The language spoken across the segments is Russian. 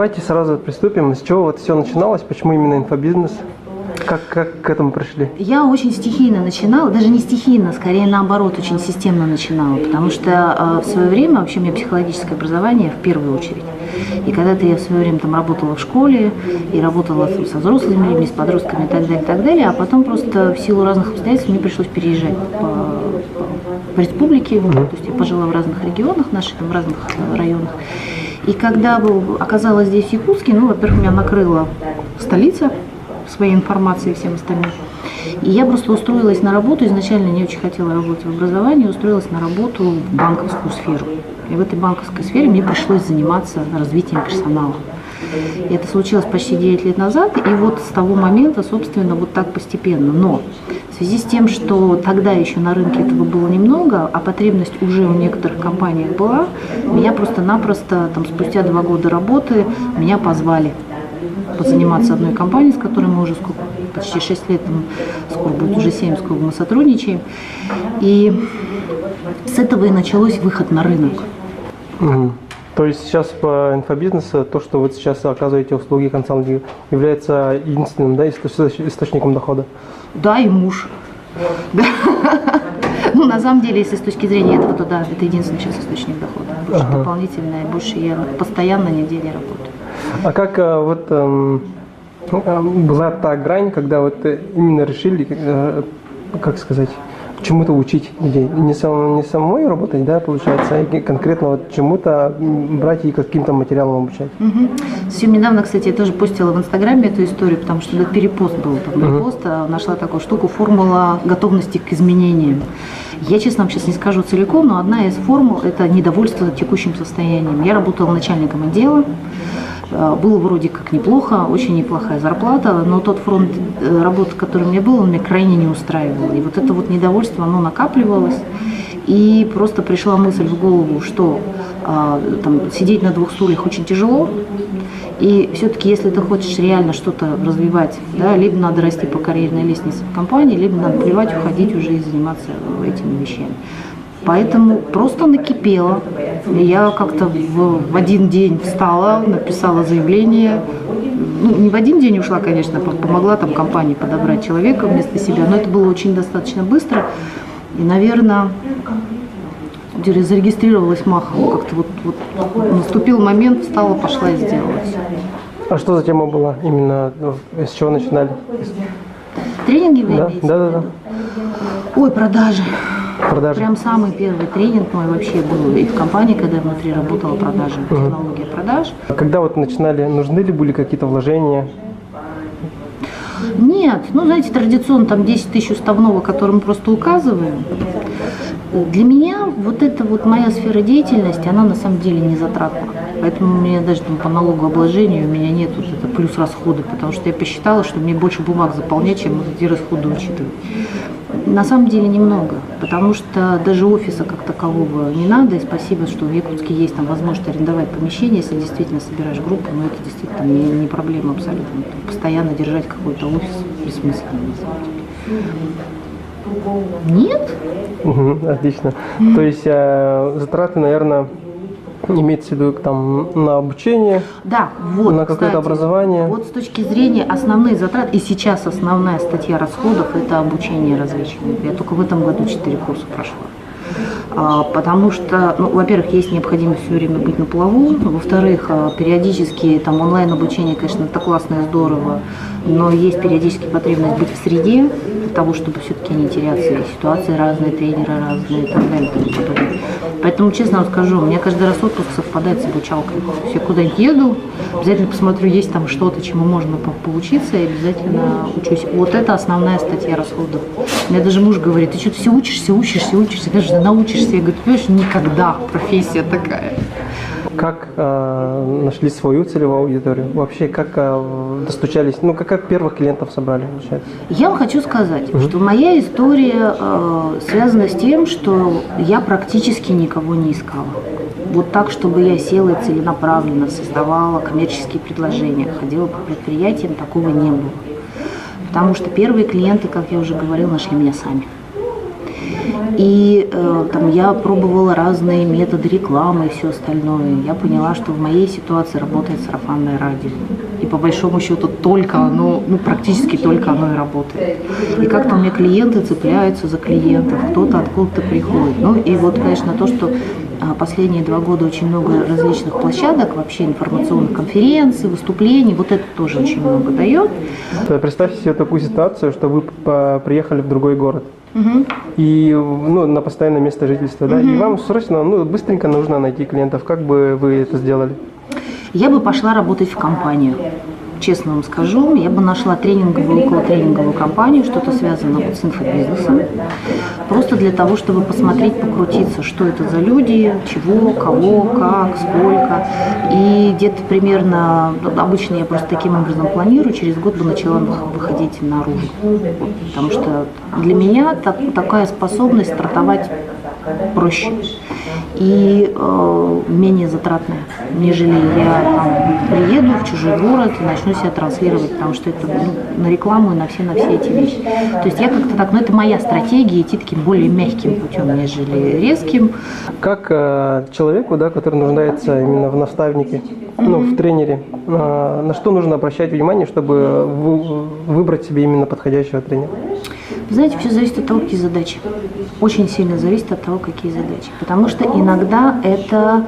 давайте сразу приступим. С чего вот все начиналось? Почему именно инфобизнес? Как к этому пришли? Я очень стихийно начинала, даже не стихийно, скорее наоборот, очень системно начинала, потому что в свое время, вообще у меня психологическое образование в первую очередь. И когда-то я в свое время там работала в школе, и работала со взрослыми людьми, с подростками и так далее, а потом просто в силу разных обстоятельств мне пришлось переезжать по республике, то есть я пожила в разных регионах наших, в разных районах. И когда оказалась здесь, в Якутске, ну, во-первых, меня накрыла столица своей информацией и всем остальным. И я просто устроилась на работу, изначально не очень хотела работать в образовании, устроилась на работу в банковскую сферу. И в этой банковской сфере мне пришлось заниматься развитием персонала. И это случилось почти 9 лет назад, и вот с того момента, собственно, вот так постепенно. Но в связи с тем, что тогда еще на рынке этого было немного, а потребность уже в некоторых компаниях была, меня просто-напросто, там, спустя 2 года работы, меня позвали позаниматься одной компанией, с которой мы уже почти 6 лет, скоро будет уже 7, сколько мы сотрудничаем. И с этого и началось выход на рынок. То есть сейчас по инфобизнесу то, что вы сейчас оказываете услуги консалтинга, является единственным, да, источником дохода? Да, и муж. Да. Ну, на самом деле, если с точки зрения этого, то да, это единственный сейчас источник дохода. Больше дополнительное, больше я постоянно нигде не работаю. А как была та грань, когда вот именно решили, как сказать, чему-то учить людей? Не самой работать, да, получается, а конкретно вот чему-то брать и каким-то материалом обучать? Совсем недавно, кстати, я тоже постила в Инстаграме эту историю, потому что это перепост был. Там перепост, нашла такую штуку, формула готовности к изменениям. Я, честно вам сейчас не скажу целиком, но одна из формул – это недовольство текущим состоянием. Я работала начальником отдела. Было вроде как неплохо, очень неплохая зарплата, но тот фронт работы, который у меня был, он меня крайне не устраивал. И вот это вот недовольство, оно накапливалось. И просто пришла мысль в голову, что там, сидеть на 2 стульях очень тяжело. И все-таки, если ты хочешь реально что-то развивать, да, либо надо расти по карьерной лестнице в компании, либо надо плевать, уходить уже и заниматься этими вещами. Поэтому просто накипело. Я как-то в один день встала, написала заявление. Ну, не в один день ушла, конечно, помогла там компании подобрать человека вместо себя, но это было очень достаточно быстро. И, наверное, зарегистрировалась махом. Как-то вот наступил момент, встала, пошла и сделала все. А что за тема была? Именно с чего начинали? Тренинги вы имеете? Да. Ой, продажи. Продажи. Прям самый первый тренинг мой вообще был и в компании, когда я внутри работала, продажи, технология продаж. Когда вот начинали, нужны ли были какие-то вложения? Нет, ну знаете, традиционно там 10 тысяч уставного, который мы просто указываем. Для меня вот эта вот моя сфера деятельности, она на самом деле не затратна. Поэтому у меня даже там, по налогообложению у меня нет вот это плюс расходы, потому что я посчитала, что мне больше бумаг заполнять, чем вот эти расходы учитывать. На самом деле немного, потому что даже офиса как такового не надо, и спасибо, что в Якутске есть там возможность арендовать помещение, если действительно собираешь группу, но это действительно не проблема абсолютно. Постоянно держать какой-то офис бессмысленно, на самом деле. Нет? Отлично. То есть затраты, наверное, имеется в виду там на обучение, да, вот, на какое-то образование. Вот с точки зрения основных затрат, и сейчас основная статья расходов – это обучение различным. Я только в этом году 4 курса прошла. Потому что, ну, во-первых, есть необходимость все время быть на плаву, во-вторых, периодически там онлайн-обучение, конечно, это классно и здорово, но есть периодически потребность быть в среде для того, чтобы все-таки не теряться, и ситуации разные, тренеры разные и так далее. Поэтому, честно вам скажу, у меня каждый раз отпуск совпадает с обучалкой. Я куда-нибудь еду, обязательно посмотрю, есть там что-то, чему можно поучиться, и обязательно учусь. Вот это основная статья расходов. У меня даже муж говорит: ты что-то все учишься, даже научишься. Я говорю: понимаешь, никогда, профессия такая. Как нашли свою целевую аудиторию? Вообще, как достучались, ну, как первых клиентов собрали? Получается? Я вам хочу сказать, что моя история связана с тем, что я практически никого не искала. Вот так, чтобы я села и целенаправленно создавала коммерческие предложения, ходила по предприятиям, такого не было. Потому что первые клиенты, как я уже говорила, нашли меня сами. И там я пробовала разные методы рекламы и все остальное. Я поняла, что в моей ситуации работает сарафанное радио. И по большому счету только оно, практически только оно и работает. И как-то у меня клиенты цепляются за клиентов, кто-то откуда-то приходит. Ну и вот, конечно, то, что последние 2 года очень много различных площадок, вообще информационных конференций, выступлений, вот это тоже очень много дает. Представьте себе такую ситуацию, что вы приехали в другой город. Угу. И на постоянное место жительства, да, и вам срочно, быстренько нужно найти клиентов. Как бы вы это сделали? Я бы пошла работать в компанию. Честно вам скажу, я бы нашла тренинговую, околотренинговую компанию, что-то связанное с инфобизнесом, просто для того, чтобы посмотреть, покрутиться, что это за люди, чего, кого, как, сколько. И где-то примерно, обычно я просто таким образом планирую, через год бы начала выходить наружу. Потому что для меня такая способность стартовать проще и менее затратная, нежели я приеду в чужой город и начну себя транслировать, потому что это на рекламу и на все эти вещи. То есть я как-то так, это моя стратегия, идти таким более мягким путем, нежели резким. Как человеку, да, который нуждается именно в наставнике, в тренере, на что нужно обращать внимание, чтобы выбрать себе именно подходящего тренера? Вы знаете, все зависит от того, какие задачи. Очень сильно зависит от того, какие задачи. Потому что иногда это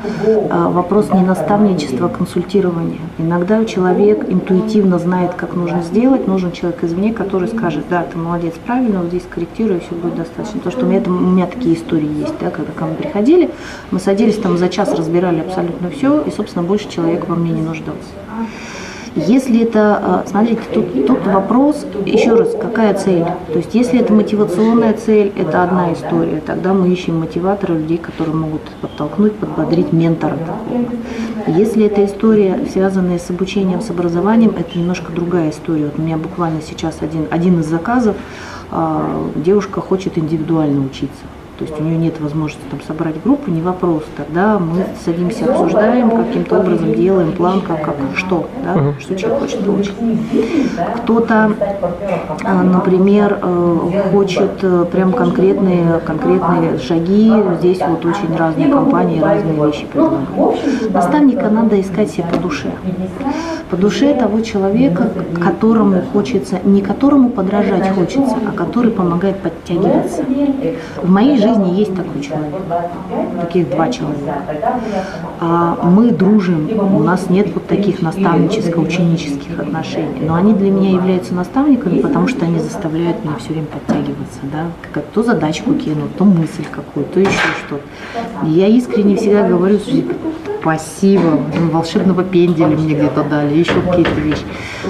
вопрос не наставничества, а консультирования. Иногда человек интуитивно знает, как нужно сделать. Нужен человек извне, который скажет: да, ты молодец, правильно, вот здесь корректируй, все будет достаточно. Потому что у меня такие истории есть, да, когда ко мне приходили, мы садились там за час, разбирали абсолютно все, и, собственно, больше человек во мне не нуждался. Если это, смотрите, тут вопрос, еще раз, какая цель? То есть, если это мотивационная цель, это одна история. Тогда мы ищем мотиватора, людей, которые могут подтолкнуть, подбодрить, ментора такого. Если это история, связанная с обучением, с образованием, это немножко другая история. Вот у меня буквально сейчас один из заказов, девушка хочет индивидуально учиться. То есть у нее нет возможности там собрать группу, не вопрос. Тогда мы садимся, обсуждаем, каким-то образом делаем план, что человек хочет получить. Кто-то, например, хочет прям конкретные шаги. Здесь вот очень разные компании, разные вещи предлагают. Наставника надо искать себе по душе. По душе того человека, которому хочется, не которому подражать хочется, а который помогает подтягиваться. В моей жизни есть такой человек, таких 2 человека. Мы дружим, у нас нет вот таких наставническо-ученических отношений, но они для меня являются наставниками, потому что они заставляют меня все время подтягиваться, да, то задачку кинут, то мысль какую-то, то еще что-то. Я искренне всегда говорю: спасибо, волшебного пенделя мне где-то дали, еще какие-то вещи.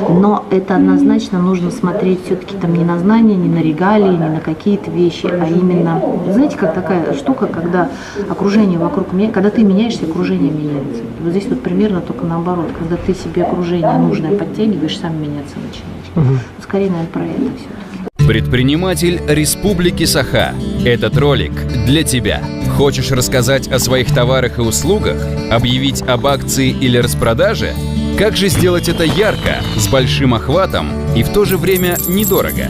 Но это однозначно нужно смотреть все-таки там не на знания, не на регалии, не на какие-то вещи, а именно, знаете, как такая штука, когда окружение вокруг меня, когда ты меняешься, окружение меняется. Вот здесь вот примерно только наоборот, когда ты себе окружение нужное подтягиваешь, сам меняться начинаешь. Скорее, наверное, про это все-таки. Предприниматель Республики Саха. Этот ролик для тебя. Хочешь рассказать о своих товарах и услугах? Объявить об акции или распродаже? Как же сделать это ярко, с большим охватом и в то же время недорого?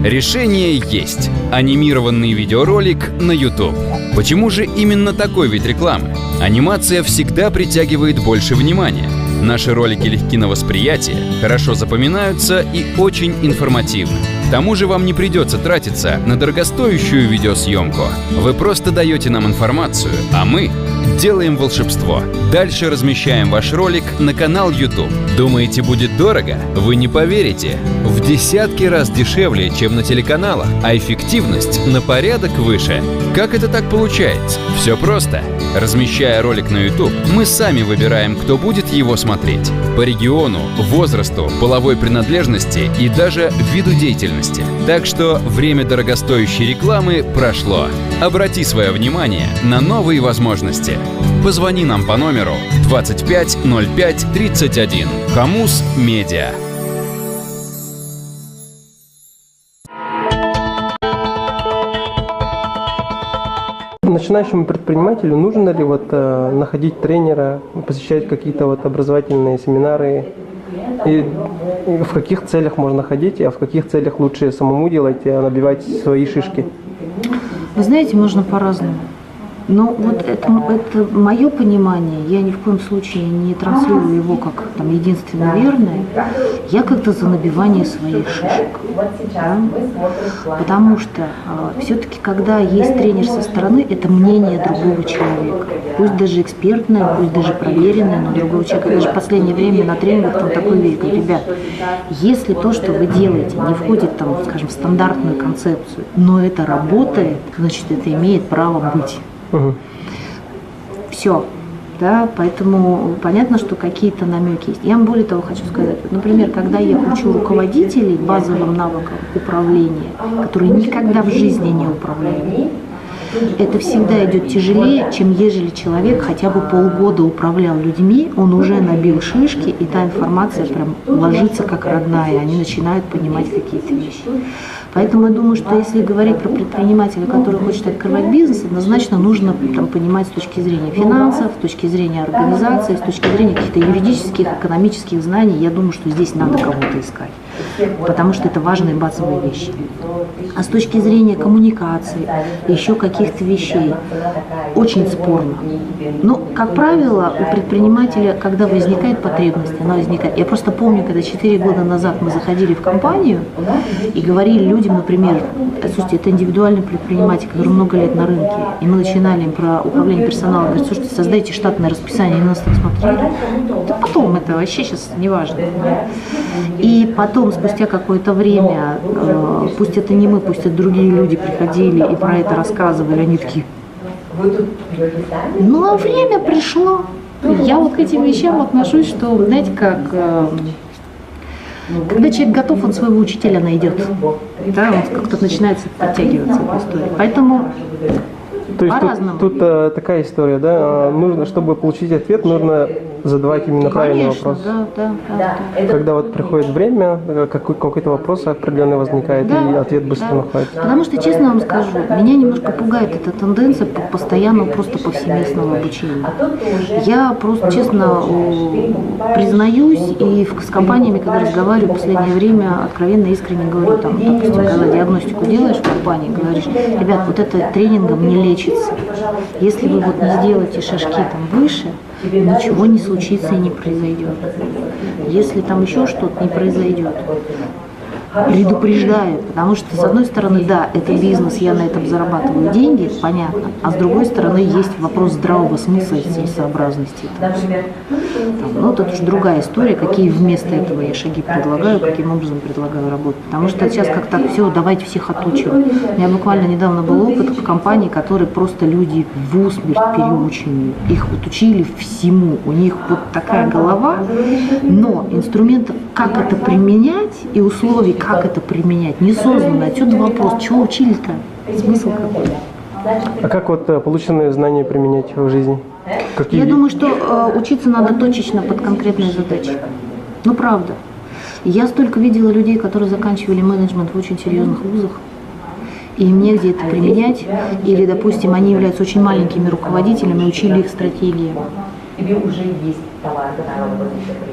Решение есть. Анимированный видеоролик на YouTube. Почему же именно такой вид рекламы? Анимация всегда притягивает больше внимания. Наши ролики легки на восприятие, хорошо запоминаются и очень информативны. К тому же вам не придется тратиться на дорогостоящую видеосъемку. Вы просто даете нам информацию, а мы делаем волшебство. Дальше размещаем ваш ролик на канал YouTube. Думаете, будет дорого? Вы не поверите. В десятки раз дешевле, чем на телеканалах, а эффективность на порядок выше. Как это так получается? Все просто. Размещая ролик на YouTube, мы сами выбираем, кто будет его смотреть. По региону, возрасту, половой принадлежности и даже виду деятельности. Так что время дорогостоящей рекламы прошло. Обрати свое внимание на новые возможности. Позвони нам по номеру 25 05 31. Комус Медиа. Начинающему предпринимателю нужно ли находить тренера, посещать какие-то образовательные семинары? И в каких целях можно ходить, а в каких целях лучше самому делать, набивать свои шишки? Вы знаете, можно по-разному. Но вот это мое понимание, я ни в коем случае не транслирую его как там единственно верное. Я как-то за набивание своих шишек. Да? Потому что все-таки, когда есть тренер со стороны, это мнение другого человека. Пусть даже экспертное, пусть даже проверенное, но другого человека. Даже в последнее время на тренингах там такой вид. Ребят, если то, что вы делаете, не входит там, скажем, в стандартную концепцию, но это работает, значит, это имеет право быть. Все, да, поэтому понятно, что какие-то намеки есть. Я вам более того хочу сказать, например, когда я учу руководителей базовым навыкам управления, которые никогда в жизни не управляли, это всегда идет тяжелее, чем ежели человек хотя бы полгода управлял людьми, он уже набил шишки, и та информация прям ложится как родная, они начинают понимать какие-то вещи. Поэтому я думаю, что если говорить про предпринимателя, который хочет открывать бизнес, однозначно нужно там понимать с точки зрения финансов, с точки зрения организации, с точки зрения каких-то юридических, экономических знаний. Я думаю, что здесь надо кого-то искать, потому что это важные базовые вещи. А с точки зрения коммуникации, еще каких-то вещей, очень спорно. Но, как правило, у предпринимателя, когда возникает потребность, она возникает. Я просто помню, когда 4 года назад мы заходили в компанию и говорили людям, например, слушайте, это индивидуальный предприниматель, который много лет на рынке, и мы начинали им про управление персоналом, говорят, слушайте, создайте штатное расписание, и на нас так смотрели. Да потом это вообще сейчас не важно. И потом, спустя какое-то время, пусть это не мы, пусть это другие люди приходили и про это рассказывали, они такие, ну а время пришло. Я вот к этим вещам отношусь, что, знаете, как... Когда человек готов, он своего учителя найдет. Да, он как-то начинается подтягиваться эта история. Поэтому то есть по-разному. тут такая история, да? Нужно, чтобы получить ответ, нужно задавать именно правильный вопрос. Да. Когда вот приходит время, какой-то вопрос определенный возникает, и ответ быстро находится. Потому что, честно вам скажу, меня немножко пугает эта тенденция постоянного просто повсеместного обучения. Я просто, честно, признаюсь, и с компаниями, когда разговариваю в последнее время, откровенно, искренне говорю, там, допустим, когда диагностику делаешь в компании, говоришь, ребят, вот это тренингом не лечится. Если вы вот не сделаете шажки там выше, ничего не случится и не произойдет. Если там еще что-то не произойдет, предупреждаю, потому что, с одной стороны, да, это бизнес, я на этом зарабатываю деньги, это понятно, а с другой стороны, есть вопрос здравого смысла и целесообразности. Ну, это уже другая история, какие вместо этого я шаги предлагаю, каким образом предлагаю работать. Потому что сейчас как так, все, давайте всех отучим. У меня буквально недавно был опыт в компании, которые просто люди в усмерть переученные. Их отучили всему, у них вот такая голова, но инструментов, как это применять, и условий, как это применять, не создано. Отсюда вопрос, чего учили-то? Смысл какой? А как вот полученные знания применять в жизни? Какие... Я думаю, что учиться надо точечно под конкретные задачи. Ну, правда. Я столько видела людей, которые заканчивали менеджмент в очень серьезных вузах, и им негде это применять. Или, допустим, они являются очень маленькими руководителями, учили их стратегиям.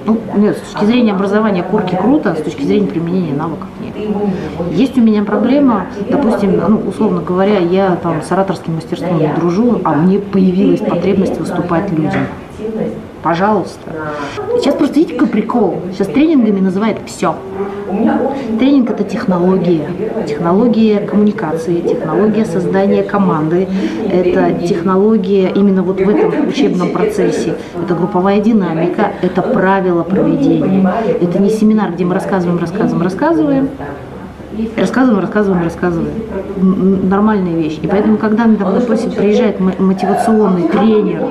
Ну, нет, с точки зрения образования корки круто, с точки зрения применения навыков нет. Есть у меня проблема, допустим, ну, условно говоря, я там с ораторским мастерством не дружу, а мне появилась потребность выступать людям. Пожалуйста. Сейчас просто видите, какой прикол. Сейчас тренингами называют все. Тренинг – это технология. Технология коммуникации, технология создания команды. Это технология именно вот в этом учебном процессе. Это групповая динамика, это правила проведения. Это не семинар, где мы рассказываем. Нормальная вещь. И поэтому, когда, допустим, приезжает мотивационный тренер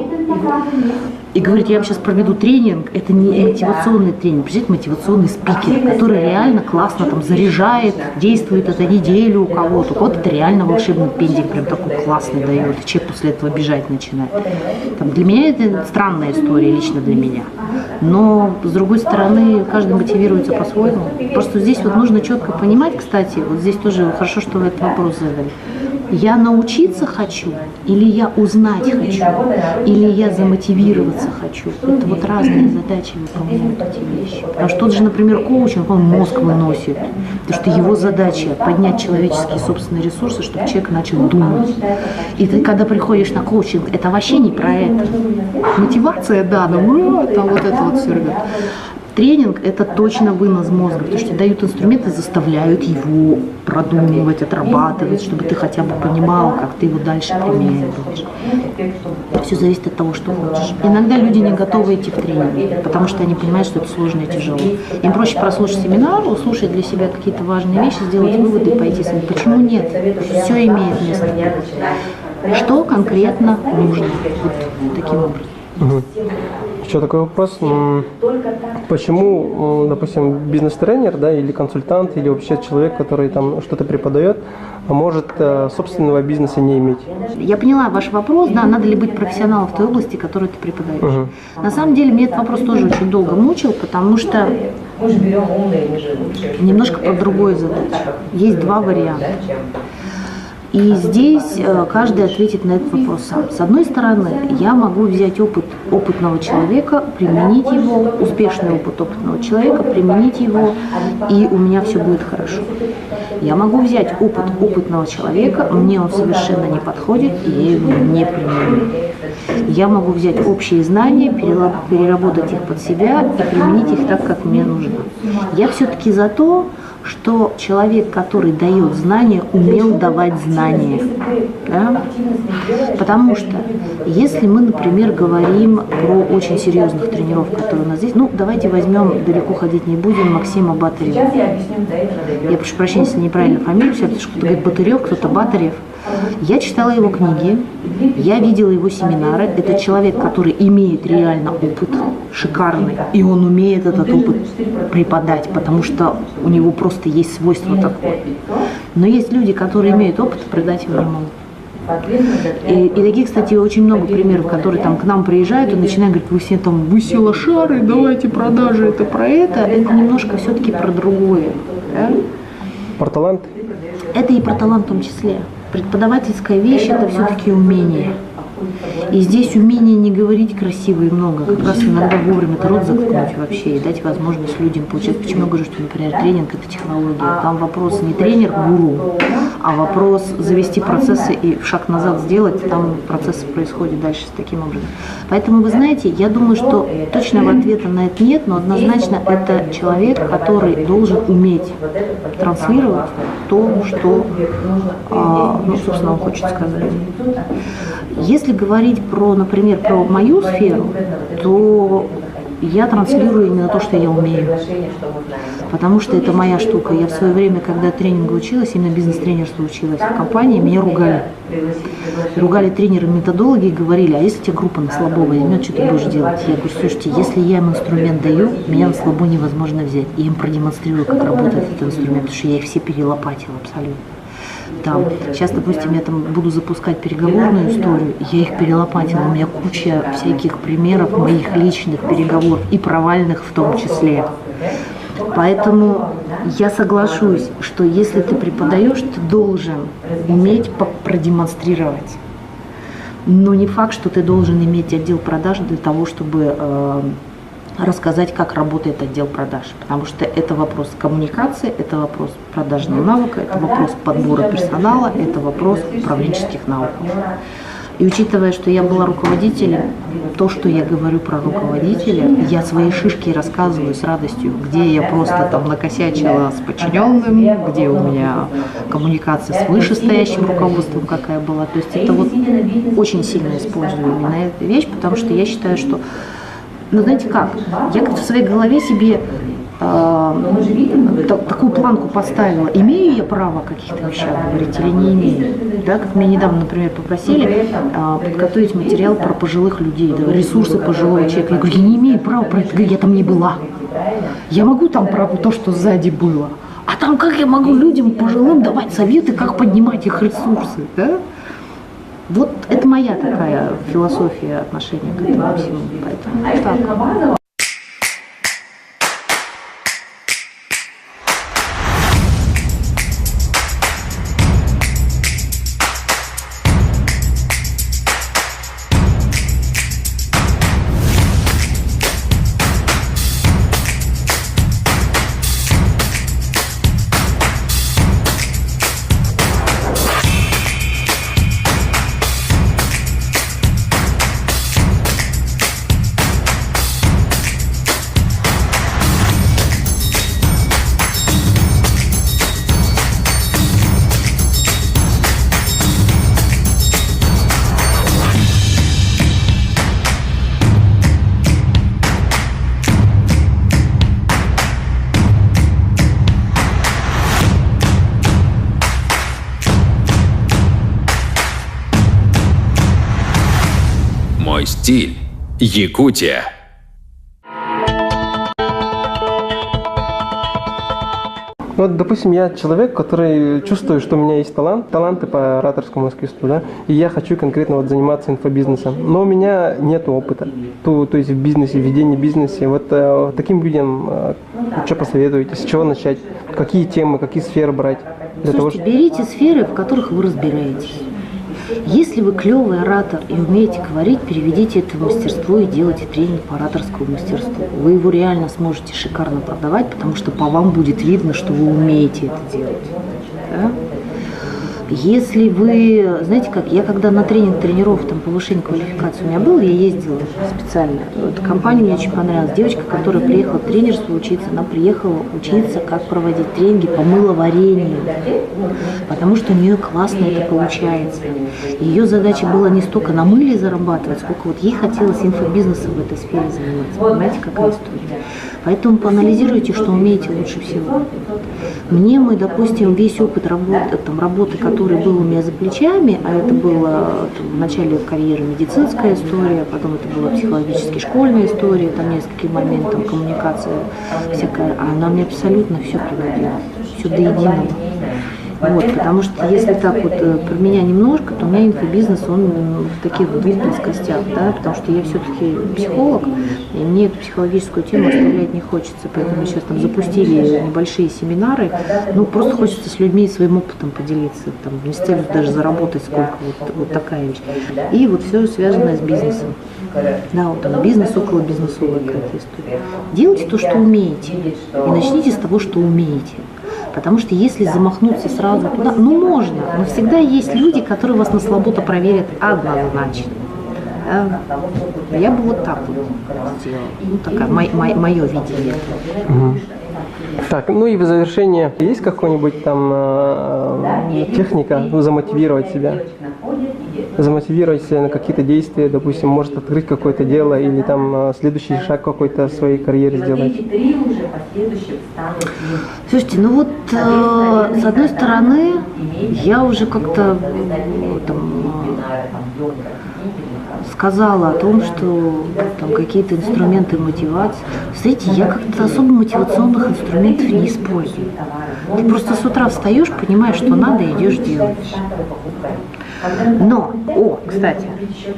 и говорит, я вам сейчас проведу тренинг, это не мотивационный тренинг, представляете, мотивационный спикер, который реально классно там заряжает, действует это неделю у кого-то. Вот это реально волшебный пендель, прям такой классный дает, и человек после этого бежать начинает. Там, для меня это странная история, лично для меня. Но, с другой стороны, каждый мотивируется по-своему. Просто здесь вот нужно четко понимать, кстати, вот здесь тоже хорошо, что вы этот вопрос задали. Я научиться хочу, или я узнать хочу, или я замотивироваться хочу. Это вот разные задачи выполняют эти вещи. Потому что тот же, например, коучинг, он мозг выносит. Потому что его задача поднять человеческие собственные ресурсы, чтобы человек начал думать. И ты, когда приходишь на коучинг, это вообще не про это. Мотивация, да, но там вот это вот все, ребят. Тренинг – это точно вынос мозга, потому что дают инструменты, заставляют его продумывать, отрабатывать, чтобы ты хотя бы понимал, как ты его дальше применяешь. Все зависит от того, что хочешь. Иногда люди не готовы идти в тренинг, потому что они понимают, что это сложно и тяжело. Им проще прослушать семинар, услышать для себя какие-то важные вещи, сделать выводы и пойти с ним. Почему нет? Все имеет место. Что конкретно нужно? Вот таким образом. Угу. Еще такой вопрос. Почему, допустим, бизнес-тренер, да, или консультант, или вообще человек, который там что-то преподает, может собственного бизнеса не иметь? Я поняла ваш вопрос, да, надо ли быть профессионалом в той области, которую ты преподаешь. Угу. На самом деле, меня этот вопрос тоже очень долго мучил, потому что немножко про другую задачу. Есть два варианта. И здесь каждый ответит на этот вопрос сам. С одной стороны, я могу взять опыт опытного человека, применить его, успешный опыт опытного человека, применить его, и у меня все будет хорошо. Я могу взять опыт опытного человека, мне он совершенно не подходит, и я его не применю. Я могу взять общие знания, переработать их под себя и применить их так, как мне нужно. Я все-таки за то, что человек, который дает знания, умел давать знания. Да? Потому что, если мы, например, говорим про очень серьезных тренеров, которые у нас здесь, давайте возьмем, далеко ходить не будем, Максима Батарева. Я прошу прощения, если неправильно фамилию, потому что кто-то говорит Батырев, кто-то Батарев. Я читала его книги, я видела его семинары. Это человек, который имеет реально опыт шикарный, и он умеет этот опыт преподать, потому что у него просто есть свойство такое. Но есть люди, которые имеют опыт, и преподать его не могут. И таких, кстати, очень много примеров, которые там к нам приезжают и начинают говорить: вы все лошары, давайте продажи, это про это. Это немножко все-таки про другое. Да? Про талант? Это и про талант в том числе. Преподавательская вещь – это все-таки умение. И здесь умение не говорить красиво и много, как раз иногда вовремя рот заткнуть вообще и дать возможность людям получать. Почему я говорю, что, например, тренинг – это технология. Там вопрос не тренер-гуру, а вопрос завести процессы и шаг назад сделать, там процессы происходят дальше с таким образом. Поэтому, вы знаете, я думаю, что точного ответа на это нет, но однозначно это человек, который должен уметь транслировать то, что, собственно, он хочет сказать. Если говорить про, например, про мою сферу, то я транслирую именно то, что я умею. Потому что это моя штука. Я в свое время, когда тренинг училась, именно бизнес-тренерство училась в компании, меня ругали. Ругали тренеры-методологи и говорили: а если тебя группа на слабо возьмет, что ты будешь делать? Я говорю: слушайте, если я им инструмент даю, меня на слабо невозможно взять. И им продемонстрирую, как работает этот инструмент, потому что я их все перелопатила абсолютно. Там, сейчас, допустим, я там буду запускать переговорную историю, я их перелопатила, у меня куча всяких примеров моих личных переговоров и провальных в том числе. Поэтому я соглашусь, что если ты преподаешь, ты должен уметь продемонстрировать. Но не факт, что ты должен иметь отдел продаж для того, чтобы рассказать, как работает отдел продаж, потому что это вопрос коммуникации, это вопрос продажного навыка, это вопрос подбора персонала, это вопрос управленческих навыков. И учитывая, что я была руководителем, то, что я говорю про руководителя, я свои шишки рассказываю с радостью, где я просто там накосячила с подчиненным, где у меня коммуникация с вышестоящим руководством какая была. То есть это вот очень сильно использую именно эту вещь, потому что я считаю, что знаете как, я как-то в своей голове себе такую планку поставила. Имею я право о каких-то вещах говорить или не имею? Да, как меня недавно, например, попросили подготовить материал про пожилых людей, да, ресурсы пожилого человека. Я говорю: я не имею права про это говорить, я там не была. Я могу там про то, что сзади было. А там как я могу людям пожилым давать советы, как поднимать их ресурсы? Да? Вот это моя такая философия отношения к этому всему. Поэтому так. стиль. Якутия. Вот, допустим, я человек, который чувствует, что у меня есть таланты по ораторскому искусству, да, и я хочу конкретно вот заниматься инфобизнесом, но у меня нет опыта, то есть в бизнесе, в ведении бизнеса. Вот таким людям что посоветуете, с чего начать, какие темы, какие сферы брать? Слушайте, берите сферы, в которых вы разбираетесь. Если вы клевый оратор и умеете говорить, переведите это в мастерство и делайте тренинг по ораторскому мастерству. Вы его реально сможете шикарно продавать, потому что по вам будет видно, что вы умеете это делать. Да? Если вы, знаете как, я когда на тренинг тренеров, там, повышение квалификации у меня был, я ездила специально. Эта компания мне очень понравилась. Девочка, которая приехала в тренерство учиться, она приехала учиться, как проводить тренинги по мыловарению, потому что у нее классно это получается. Ее задача была не столько на мыле зарабатывать, сколько вот ей хотелось инфобизнесом в этой сфере заниматься. Понимаете, какая история? Поэтому поанализируйте, что умеете лучше всего. Мы, допустим, весь опыт работы, который был у меня за плечами, а это было в начале карьеры медицинская история, потом это была психологически школьная история, там несколько моментов, коммуникация всякая, она мне абсолютно все пригодилось, все до единого. Вот, потому что если так вот про меня немножко, то у меня инфобизнес, он в таких вот двух плоскостях, да, потому что я все-таки психолог, и мне эту психологическую тему оставлять не хочется, поэтому сейчас там запустили небольшие семинары, просто хочется с людьми своим опытом поделиться, там, не с целью даже заработать сколько, вот такая вещь. И вот все связанное с бизнесом. Да, вот там бизнес, около бизнесовая какая-то история. Делайте то, что умеете, и начните с того, что умеете. Потому что если замахнуться сразу туда, можно, но всегда есть люди, которые вас на слабо-то проверят однозначно. Я бы вот так вот сделала. Такая мое видение. Так, и в завершение, есть какой-нибудь там техника замотивировать себя? Замотивировать себя на какие-то действия, допустим, может открыть какое-то дело или там следующий шаг какой-то в своей карьере сделать? Слушайте, с одной стороны, я уже как-то сказала о том, что там какие-то инструменты мотивации. Знаете, я как-то особо мотивационных инструментов не использую. Ты просто с утра встаешь, понимаешь, что надо, и идешь делать. Но, кстати,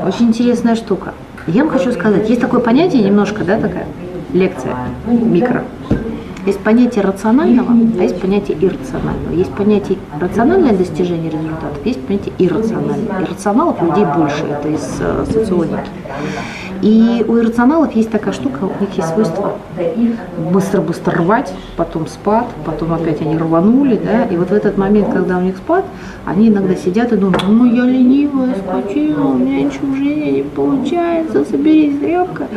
очень интересная штука. Я вам хочу сказать, есть такое понятие немножко, такая лекция, микро. Есть понятие рационального, а есть понятие иррационального. Есть понятие рациональное достижение результатов, есть понятие иррациональное. Иррационалов людей больше, это из социологики. И у иррационалов есть такая штука, у них есть свойство быстро-быстро рвать, потом спад, потом опять они рванули, да, и вот в этот момент, когда у них спад, они иногда сидят и думают, я ленивая, скотина, у меня ничего в жизни не получается, соберись, тряпка.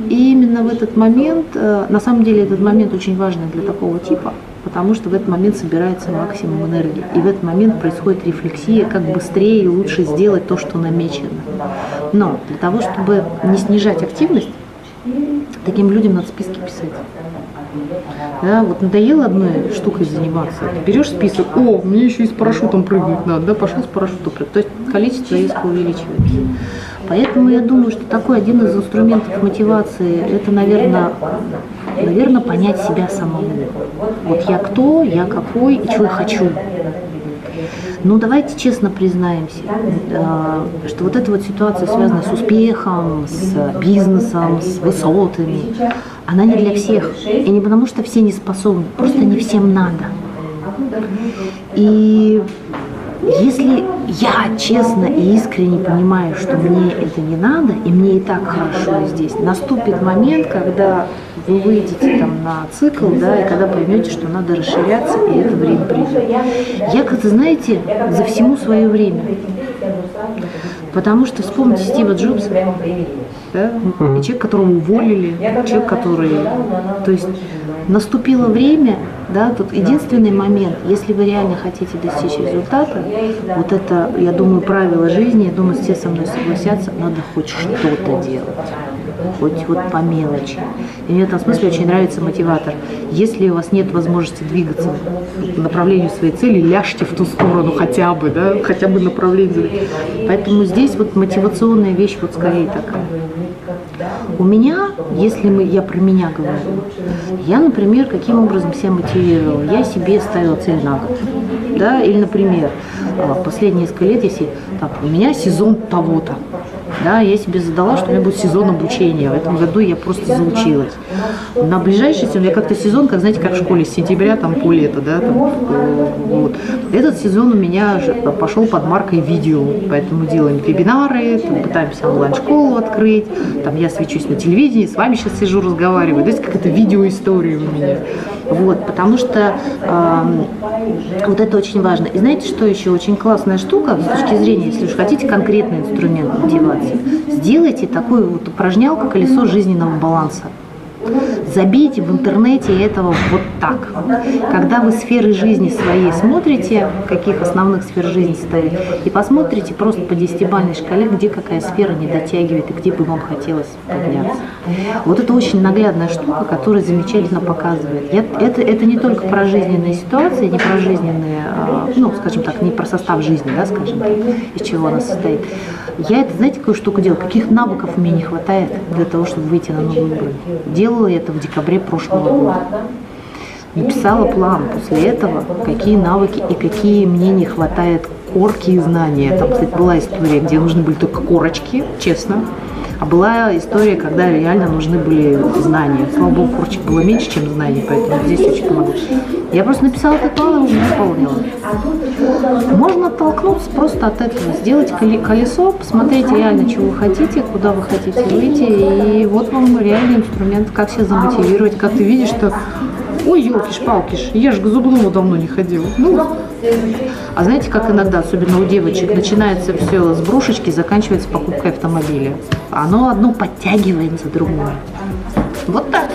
И именно в этот момент, на самом деле этот момент очень важный для такого типа, потому что в этот момент собирается максимум энергии. И в этот момент происходит рефлексия, как быстрее и лучше сделать то, что намечено. Но для того, чтобы не снижать активность, таким людям надо списки писать. Да, вот надоело одной штукой заниматься, ты берешь список, мне еще и с парашютом прыгнуть надо, да, пошел с парашютом прыгнуть. То есть количество риска увеличивается. Поэтому я думаю, что такой один из инструментов мотивации, это, наверное, понять себя самому. Вот я кто, я какой и чего я хочу. Давайте честно признаемся, что вот эта вот ситуация, связанная с успехом, с бизнесом, с высотами, она не для всех. И не потому, что все не способны, просто не всем надо. И если я честно и искренне понимаю, что мне это не надо, и мне и так хорошо здесь, наступит момент, когда вы выйдете там на цикл, да, и когда поймете, что надо расширяться, и это время придет. Я, как-то, знаете, за всему свое время. Потому что вспомните Стива Джобса. да? И человек, которого уволили, человек, который... То есть наступило время, да, тут единственный момент, если вы реально хотите достичь результата, вот это, я думаю, правило жизни, я думаю, все со мной согласятся, надо хоть что-то делать. Хоть вот по мелочи. И мне в этом смысле очень нравится мотиватор. Если у вас нет возможности двигаться по направлению своей цели, ляжьте в ту сторону хотя бы, да, хотя бы направление. Поэтому здесь вот мотивационная вещь вот скорее такая. У меня, если я про меня говорю, я, например, каким образом себя мотивировала? Я себе ставила цель на год. Да? Или, например, последние несколько лет, если так, у меня сезон того-то. Да, я себе задала, что у меня будет сезон обучения. В этом году я просто заучилась. На ближайший сезон, я как-то сезон, как знаете, как в школе, с сентября там, по лето, да, там, вот. Этот сезон у меня пошел под маркой видео, поэтому делаем вебинары, там, пытаемся онлайн-школу открыть, там я свечусь на телевидении, с вами сейчас сижу, разговариваю. То есть какая-то видеоистория у меня. Вот, потому что вот это очень важно. И знаете, что еще очень классная штука с точки зрения, если уж хотите конкретный инструмент мотивации, сделайте такую вот упражнялку «Колесо жизненного баланса». Забейте в интернете этого вот так. Когда вы сферы жизни своей смотрите, каких основных сфер жизни состоит, и посмотрите просто по 10-бальной шкале, где какая сфера не дотягивает и где бы вам хотелось подняться. Вот это очень наглядная штука, которая замечательно показывает. Это не только про жизненные ситуации, не про жизненные, ну, скажем так, не про состав жизни, да, скажем так, из чего она состоит. Я это, знаете, какую штуку делаю? Каких навыков мне не хватает для того, чтобы выйти на новый уровень? Делала я это в декабре прошлого года. Написала план после этого, какие навыки и какие мне не хватает корки и знания. Там, кстати, была история, где нужны были только корочки, честно. А была история, когда реально нужны были знания. Слава богу, корочек было меньше, чем знаний, поэтому здесь очень помогло. Я просто написала этот план и уже выполнила. Можно оттолкнуться просто от этого, сделать колесо, посмотреть реально, чего вы хотите, куда вы хотите выйти, и вот вам реальный инструмент, как себя замотивировать, как ты видишь, что ой, елкиш-палкиш, я же к зубному давно не ходила. Ну, а знаете, как иногда, особенно у девочек, начинается все с брушечки, заканчивается покупкой автомобиля. Оно одно подтягивает за другое. Вот так.